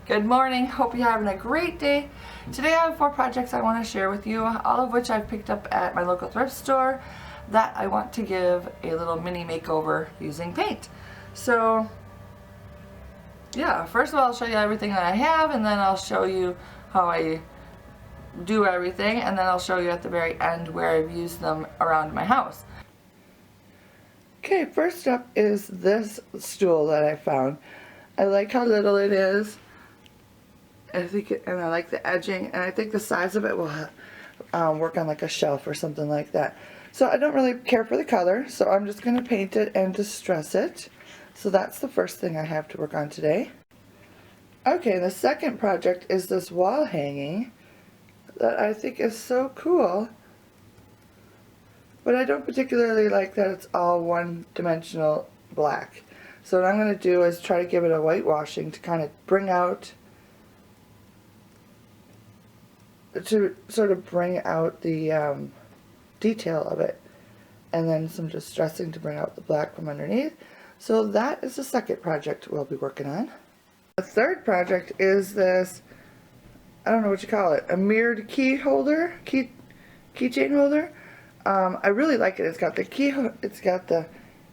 Good morning, hope you're having a great day. Today I have 4 projects I want to share with you, all of which I've picked up at my local thrift store that I want to give a little mini makeover using paint. So yeah, first of all I'll show you everything that I have, and then I'll show you how I do everything, and then I'll show you at the very end where I've used them around my house. Okay, first up is this stool that I found. I like how little it is. And I like the edging, and I think the size of it will work on like a shelf or something like that. So I don't really care for the color, so I'm just going to paint it and distress it. So that's the first thing I have to work on today. Okay, the second project is this wall hanging that I think is so cool, but I don't particularly like that it's all one-dimensional black. So what I'm going to do is try to give it a whitewashing to kind of bring out the detail of it, and then some distressing to bring out the black from underneath. So that is the second project we'll be working on. The third project is this, I don't know what you call it, a mirrored key holder, keychain holder. I really like it. It's got the it's got the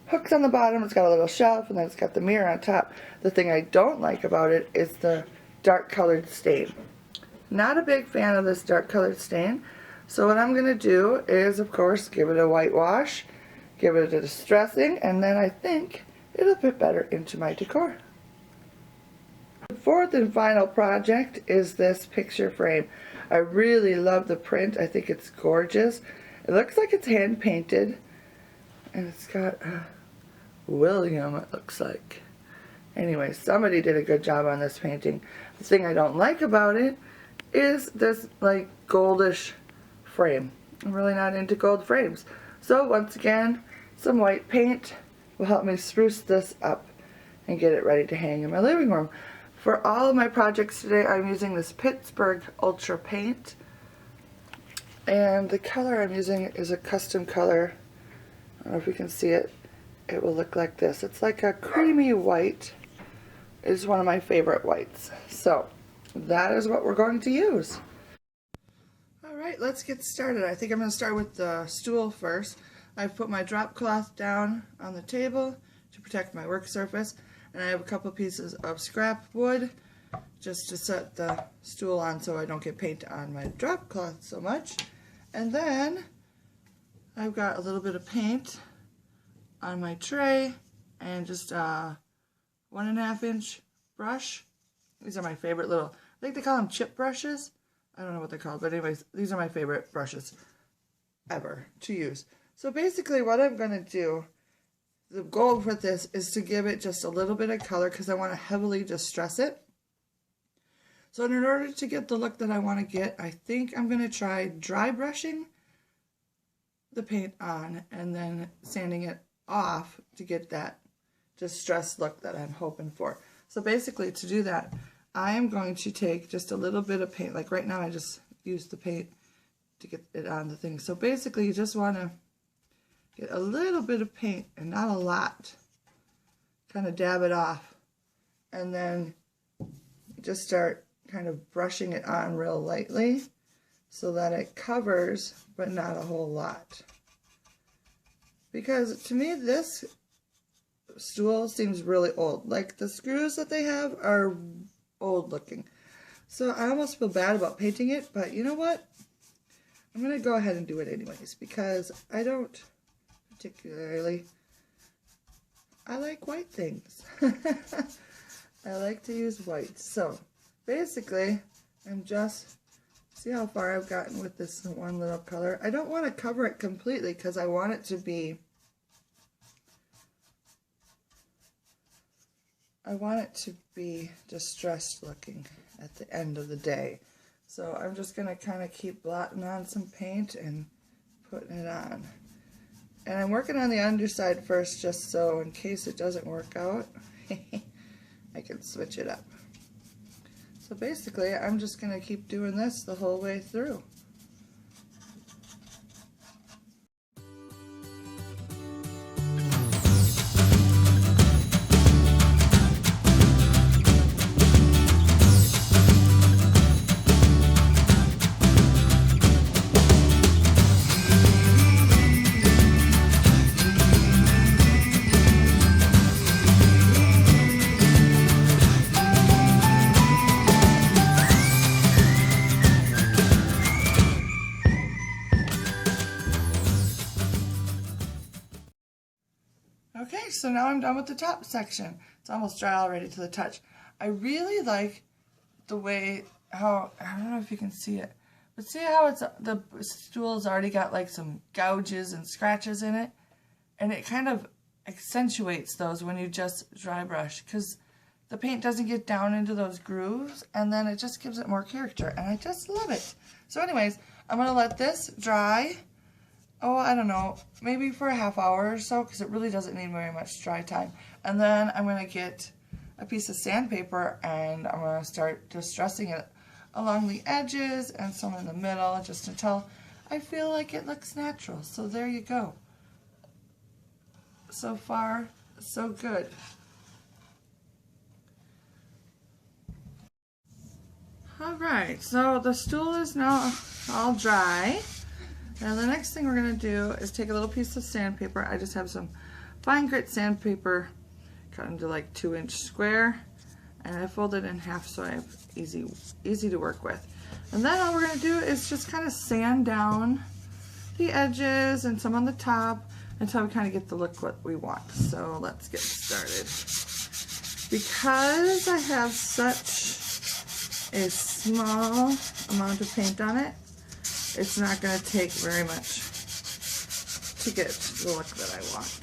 hooks on the bottom, it's got a little shelf, and then it's got the mirror on top. The thing I don't like about it is the dark colored stain. Not a big fan of this dark colored stain. So what I'm going to do is, of course, give it a whitewash, give it a distressing, and then I think it'll fit better into my decor. The fourth and final project is this picture frame. I really love the print. I think it's gorgeous. It looks like it's hand painted, and it's got William, it looks like. Anyway, somebody did a good job on this painting. The thing I don't like about it is this like goldish frame. I'm really not into gold frames. So once again, some white paint will help me spruce this up and get it ready to hang in my living room. For all of my projects today, I'm using this Pittsburgh Ultra paint, and the color I'm using is a custom color. I don't know if you can see it. It will look like this. It's like a creamy white. It's one of my favorite whites. So that is what we're going to use. Alright, let's get started. I think I'm going to start with the stool first. I've put my drop cloth down on the table to protect my work surface, and I have a couple pieces of scrap wood just to set the stool on so I don't get paint on my drop cloth so much. And then I've got a little bit of paint on my tray and just a 1.5 inch brush. These are my favorite little, I think they call them chip brushes. I don't know what they're called, but anyways, these are my favorite brushes ever to use. So basically what I'm going to do, the goal with this is to give it just a little bit of color because I want to heavily distress it. So in order to get the look that I want to get, I think I'm going to try dry brushing the paint on and then sanding it off to get that distressed look that I'm hoping for. So basically to do that, I am going to take just a little bit of paint. Like right now I just used the paint to get it on the thing. So basically you just want to get a little bit of paint and not a lot. Kind of dab it off. And then just start kind of brushing it on real lightly so that it covers but not a whole lot. Because to me this stool seems really old. Like the screws that they have are old looking. So I almost feel bad about painting it, but you know what? I'm going to go ahead and do it anyways because I don't particularly, I like white things. I like to use white. So basically I'm just, see how far I've gotten with this one little color. I don't want to cover it completely because I want it to be, distressed looking at the end of the day. So I'm just going to kind of keep blotting on some paint and putting it on. And I'm working on the underside first just so in case it doesn't work out, I can switch it up. So basically I'm just going to keep doing this the whole way through. so now I'm done with the top section. It's almost dry already to the touch. I really like the way how, I don't know if you can see it, but see how it's, the stool's already got like some gouges and scratches in it, and it kind of accentuates those when you just dry brush, because the paint doesn't get down into those grooves, and then it just gives it more character, and I just love it. So anyways, I'm going to let this dry, oh, I don't know, maybe for a half hour or so, because it really doesn't need very much dry time. And then I'm going to get a piece of sandpaper, and I'm going to start distressing it along the edges and some in the middle, just until I feel like it looks natural. So there you go. So far, so good. Alright, so the stool is now all dry. Now the next thing we're going to do is take a little piece of sandpaper. I just have some fine grit sandpaper cut into like 2-inch square, and I fold it in half so I have easy to work with. And then all we're going to do is just kind of sand down the edges and some on the top until we kind of get the look what we want. So let's get started. Because I have such a small amount of paint on it, it's not going to take very much to get the look that I want.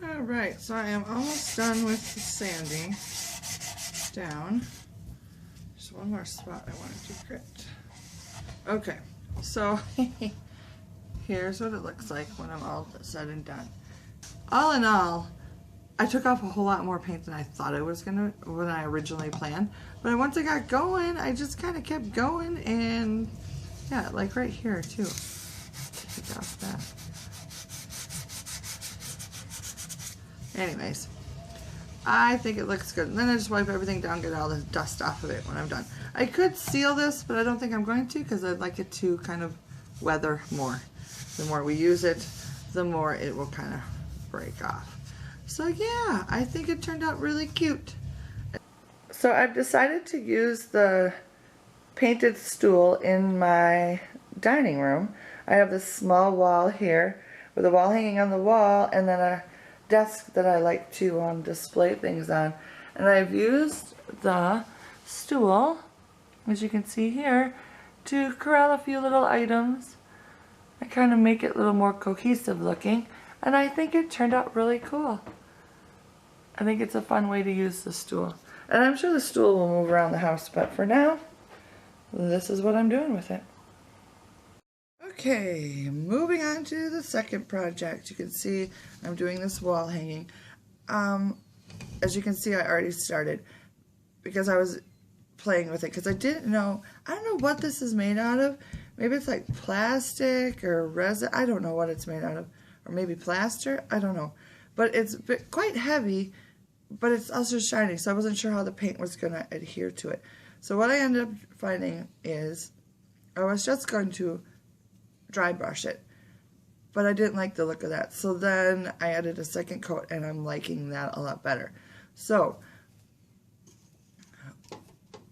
Alright, so I am almost done with the sanding down. Just one more spot I wanted to grit. Okay, so here's what it looks like when I'm all said and done. All in all, I took off a whole lot more paint than I thought I was gonna when I originally planned. But once I got going, I just kind of kept going, and yeah, like right here too. Take off that. Anyways, I think it looks good. And then I just wipe everything down, get all the dust off of it when I'm done. I could seal this, but I don't think I'm going to, because I'd like it to kind of weather more. The more we use it, the more it will kind of break off. So yeah, I think it turned out really cute. So I've decided to use the painted stool in my dining room. I have this small wall here with a wall hanging on the wall, and then a desk that I like to display things on. And I've used the stool, as you can see here, to corral a few little items and kind of make it a little more cohesive looking. And I think it turned out really cool. I think it's a fun way to use the stool. And I'm sure the stool will move around the house, but for now, this is what I'm doing with it. Okay, moving on to the second project. You can see I'm doing this wall hanging. As you can see, I already started because I was playing with it, because I don't know what this is made out of. Maybe it's like plastic or resin. I don't know what it's made out of. Or maybe plaster. I don't know. But it's quite heavy, but it's also shiny, so I wasn't sure how the paint was going to adhere to it. So what I ended up finding is I was just going to dry brush it, but I didn't like the look of that. So then I added a second coat, and I'm liking that a lot better. So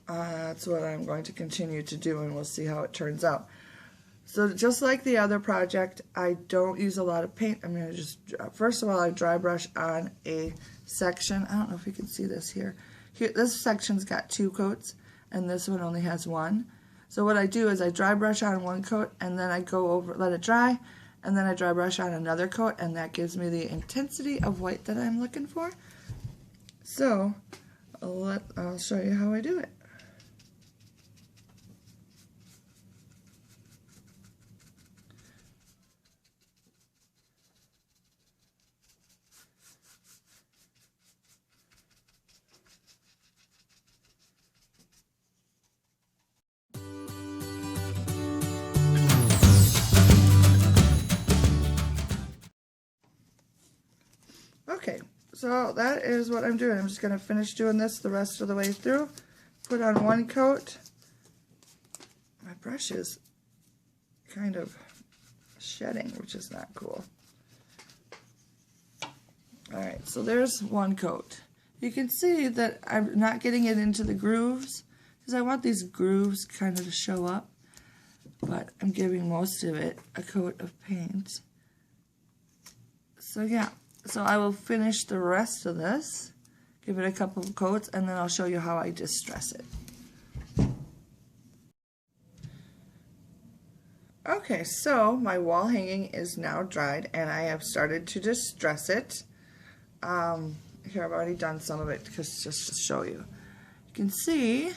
that's what I'm going to continue to do, and we'll see how it turns out. So just like the other project, I don't use a lot of paint. I'm going to just, first of all, I dry brush on a section. I don't know if you can see this here. This section's got 2 coats, and this one only has 1. So what I do is I dry brush on 1 coat, and then I go over, let it dry, and then I dry brush on another coat, and that gives me the intensity of white that I'm looking for. So I'll show you how I do it. Okay, so that is what I'm doing. I'm just going to finish doing this the rest of the way through. Put on 1 coat. My brush is kind of shedding, which is not cool. Alright, so there's 1 coat. you can see that I'm not getting it into the grooves because I want these grooves kind of to show up, but I'm giving most of it a coat of paint. So yeah, so I will finish the rest of this, give it a couple of coats, and then I'll show you how I distress it. Okay, so my wall hanging is now dried and I have started to distress it. Here, I've already done some of it just to show you. You can see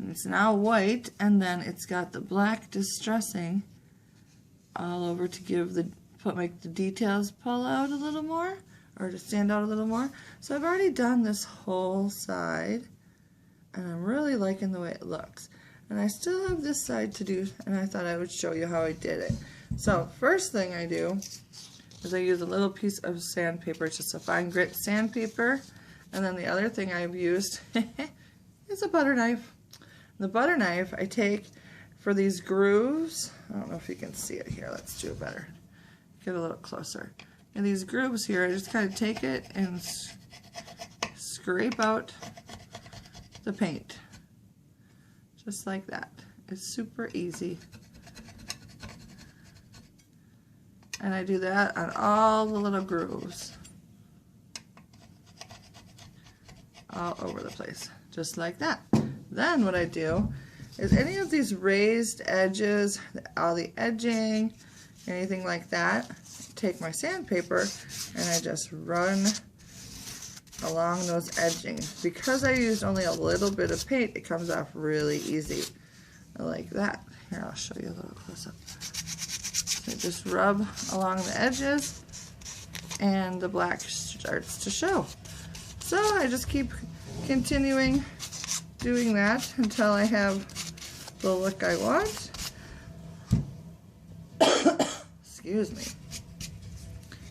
it's now white, and then it's got the black distressing all over to give make the details pull out a little more, or to stand out a little more. So I've already done this whole side and I'm really liking the way it looks. And I still have this side to do, and I thought I would show you how I did it. So first thing I do is I use a little piece of sandpaper, just a fine grit sandpaper, and then the other thing I've used is a butter knife. The butter knife I take for these grooves. I don't know if you can see it here. Let's do it better. Get a little closer. And these grooves here, I just kind of take it and scrape out the paint. Just like that. It's super easy. And I do that on all the little grooves. All over the place. Just like that. Then what I do is any of these raised edges, all the edging, anything like that, take my sandpaper and I just run along those edgings. Because I used only a little bit of paint, it comes off really easy. Like that. Here, I'll show you a little close up. So just rub along the edges and the black starts to show. So I just keep continuing doing that until I have the look I want. Excuse me.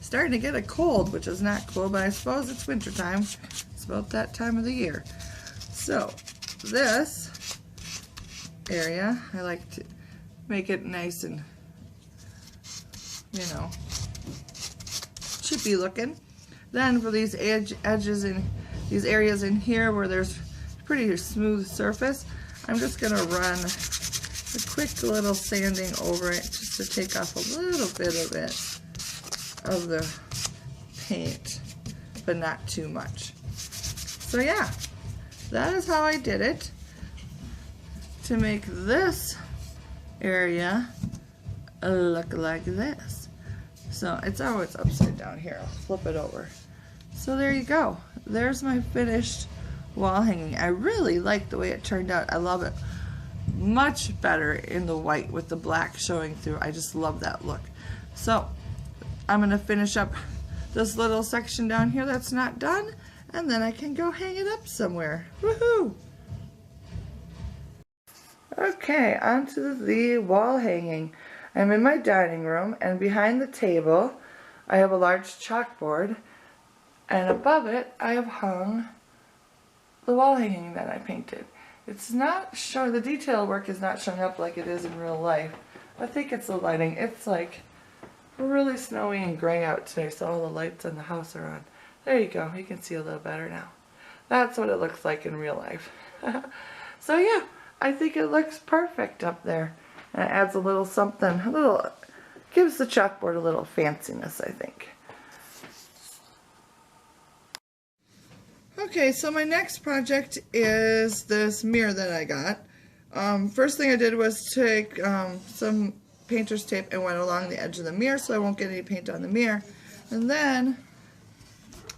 Starting to get a cold, which is not cool, but I suppose it's winter time. It's about that time of the year. So this area, I like to make it nice and, you know, chippy looking. Then for these edges in these areas in here where there's pretty smooth surface, I'm just going to run a quick little sanding over it just to take off a little bit of it, of the paint, but not too much. So yeah, that is how I did it to make this area look like this. So it's always upside down here. I'll flip it over. So there you go. There's my finished wall hanging. I really like the way it turned out. I love it much better in the white with the black showing through. I just love that look. So I'm going to finish up this little section down here that's not done, and then I can go hang it up somewhere. Woohoo! Okay, onto the wall hanging. I'm in my dining room, and behind the table I have a large chalkboard, and above it I have hung the wall hanging that I painted. It's not showing, the detail work is not showing up like it is in real life. I think it's the lighting. It's like really snowy and gray out today, so all the lights in the house are on. There you go. You can see a little better now. That's what it looks like in real life. So yeah, I think it looks perfect up there. And it adds a little something, gives the chalkboard a little fanciness, I think. Okay, so my next project is this mirror that I got. First thing I did was take some painter's tape and went along the edge of the mirror so I won't get any paint on the mirror. And then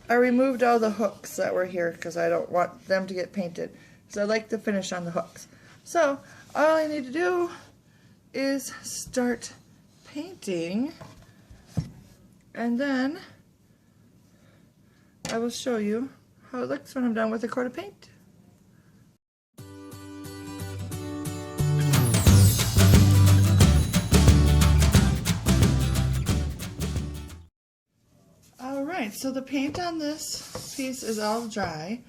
I removed all the hooks that were here because I don't want them to get painted. So I like the finish on the hooks. So all I need to do is start painting, and then I will show you how it looks when I'm done with a coat of paint. Alright, so the paint on this piece is all dry.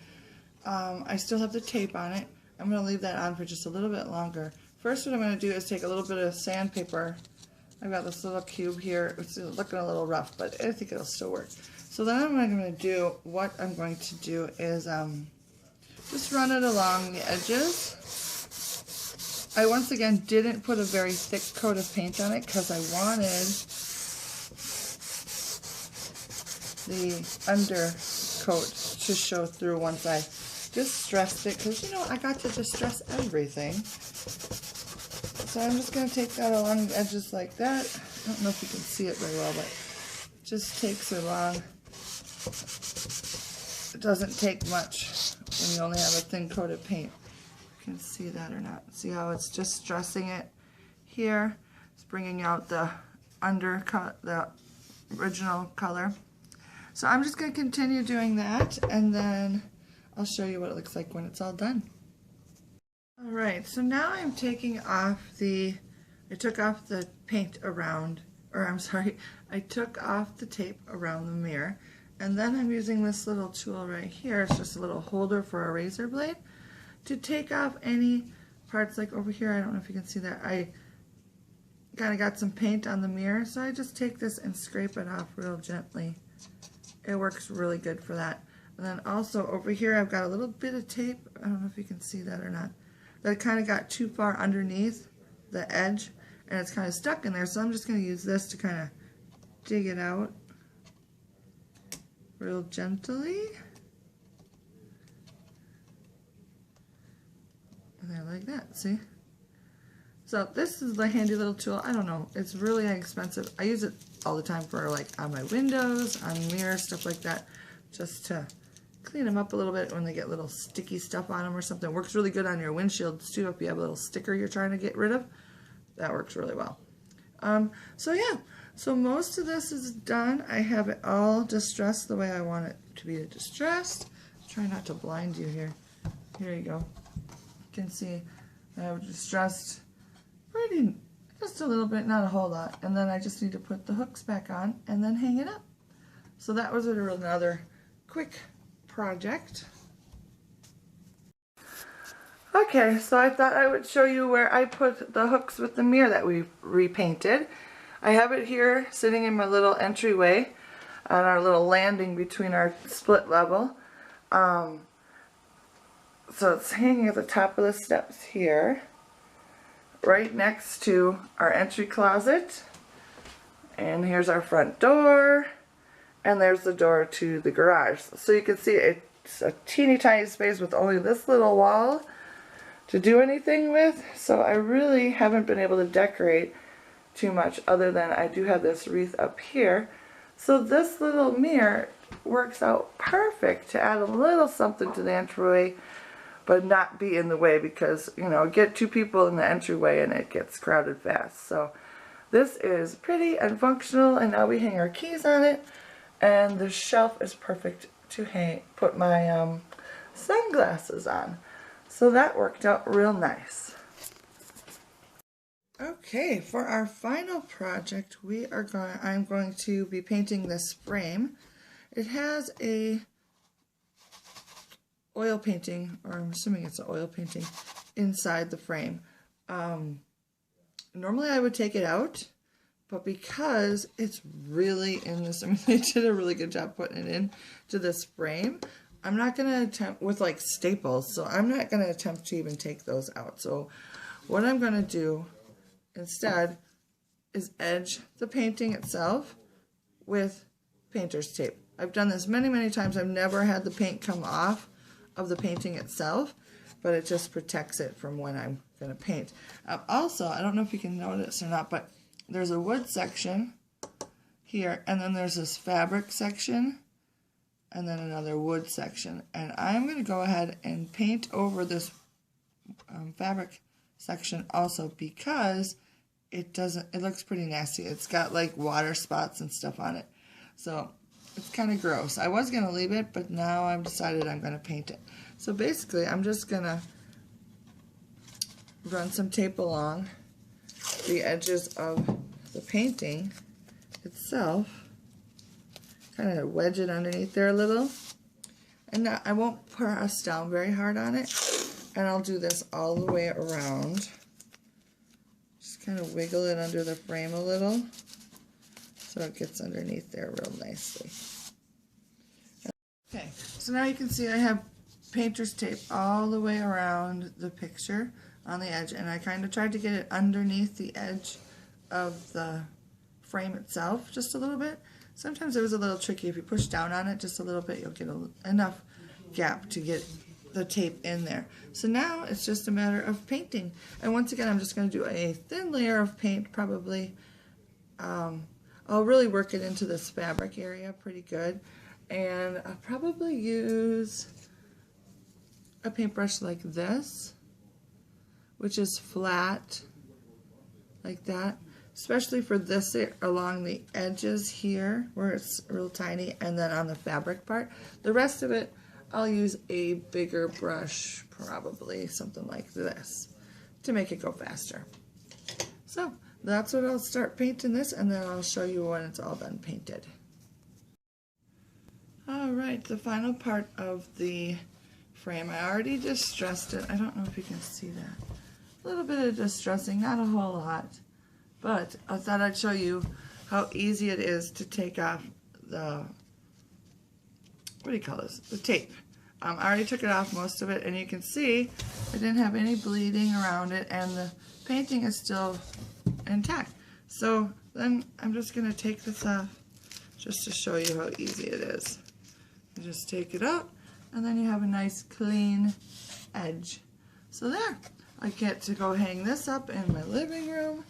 I still have the tape on it. I'm going to leave that on for just a little bit longer. First, what I'm going to do is take a little bit of sandpaper. I've got this little cube here. It's looking a little rough, but I think it'll still work. So then what I'm going to do is just run it along the edges. I once again didn't put a very thick coat of paint on it because I wanted the undercoat to show through once I distressed it, because you know I got to distress everything. So I'm just going to take that along the edges like that. I don't know if you can see it very well, but it just takes along. It doesn't take much when you only have a thin coat of paint. You can see that or not. See how it's just stressing it here. It's bringing out the undercut, the original color. So I'm just going to continue doing that, and then I'll show you what it looks like when it's all done. Alright, so now I'm taking off I took off the paint around, or I'm sorry, I took off the tape around the mirror, and then I'm using this little tool right here. It's just a little holder for a razor blade to take off any parts, like over here. I don't know if you can see that. I kind of got some paint on the mirror, so I just take this and scrape it off real gently. It works really good for that. And then also over here I've got a little bit of tape. I don't know if you can see that or not. That kind of got too far underneath the edge and it's kind of stuck in there, so I'm just going to use this to kind of dig it out real gently. And there, like that, see? So this is the handy little tool. I don't know, it's really inexpensive. I use it all the time for like on my windows, on mirrors, stuff like that, just to clean them up a little bit when they get little sticky stuff on them or something. It works really good on your windshields too if you have a little sticker you're trying to get rid of. That works really well. So yeah, so most of this is done. I have it all distressed the way I want it to be distressed. Try not to blind you here. Here you go. You can see I've distressed pretty, just a little bit, not a whole lot. And then I just need to put the hooks back on and then hang it up. So that was another quick project. Okay, so I thought I would show you where I put the hooks with the mirror that we repainted. I have it here sitting in my little entryway on our little landing between our split level. So it's hanging at the top of the steps here, right next to our entry closet. And here's our front door, and there's the door to the garage. So you can see it's a teeny tiny space with only this little wall to do anything with. So I really haven't been able to decorate too much, other than I do have this wreath up here. So this little mirror works out perfect to add a little something to the entryway, but not be in the way, because, you know, get two people in the entryway and it gets crowded fast. So this is pretty and functional, and now we hang our keys on it, and the shelf is perfect to put my sunglasses on. So that worked out real nice. Okay, for our final project, I'm going to be painting this frame. It has a oil painting, or I'm assuming it's an oil painting, inside the frame. Normally I would take it out, but because it's really in this, I mean, they did a really good job putting it in to this frame, I'm not going to attempt, with like staples, so I'm not going to attempt to even take those out. So what I'm going to do instead is edge the painting itself with painter's tape. I've done this many, many times. I've never had the paint come off of the painting itself, but it just protects it from when I'm going to paint. Also, I don't know if you can notice or not, but there's a wood section here, and then there's this fabric section, and then another wood section. And I'm going to go ahead and paint over this fabric section also, because it looks pretty nasty. It's got like water spots and stuff on it. So it's kind of gross. I was going to leave it, but now I've decided I'm going to paint it. So basically, I'm just going to run some tape along the edges of the painting itself. Kind of wedge it underneath there a little. And now I won't press down very hard on it. And I'll do this all the way around. Just kind of wiggle it under the frame a little, so it gets underneath there real nicely. Okay, so now you can see I have painter's tape all the way around the picture on the edge, and I kind of tried to get it underneath the edge of the frame itself just a little bit. Sometimes it was a little tricky. If you push down on it just a little bit, you'll get enough gap to get the tape in there. So now it's just a matter of painting. And once again, I'm just going to do a thin layer of paint, probably. I'll really work it into this fabric area pretty good. And I'll probably use a paintbrush like this, which is flat, like that. Especially for this along the edges here, where it's real tiny, and then on the fabric part. The rest of it, I'll use a bigger brush, probably something like this, to make it go faster. So that's what I'll start painting this, and then I'll show you when it's all done painted. Alright, the final part of the frame. I already distressed it. I don't know if you can see that. A little bit of distressing, not a whole lot. But I thought I'd show you how easy it is to take off the, what do you call this? The tape. I already took it off, most of it, and you can see I didn't have any bleeding around it, and the painting is still intact. So then I'm just going to take this off just to show you how easy it is. You just take it out, and then you have a nice clean edge. So there, I get to go hang this up in my living room.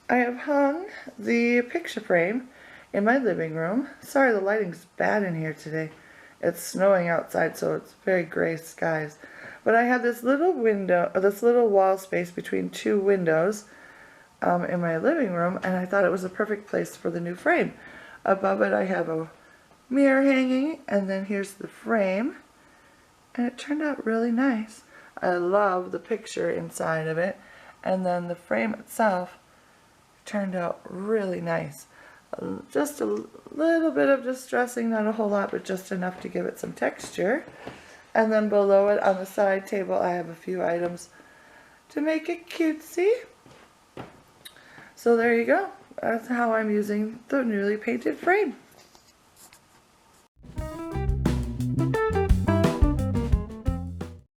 I have hung the picture frame in my living room. Sorry, the lighting's bad in here today. It's snowing outside, so it's very gray skies. But I have this little window, this little wall space between two windows in my living room, and I thought it was a perfect place for the new frame. Above it I have a mirror hanging, and then here's the frame, and it turned out really nice. I love the picture inside of it, and then the frame itself turned out really nice. Just a little bit of distressing, not a whole lot, but just enough to give it some texture. And then below it on the side table I have a few items to make it cutesy. So there you go. That's how I'm using the newly painted frame.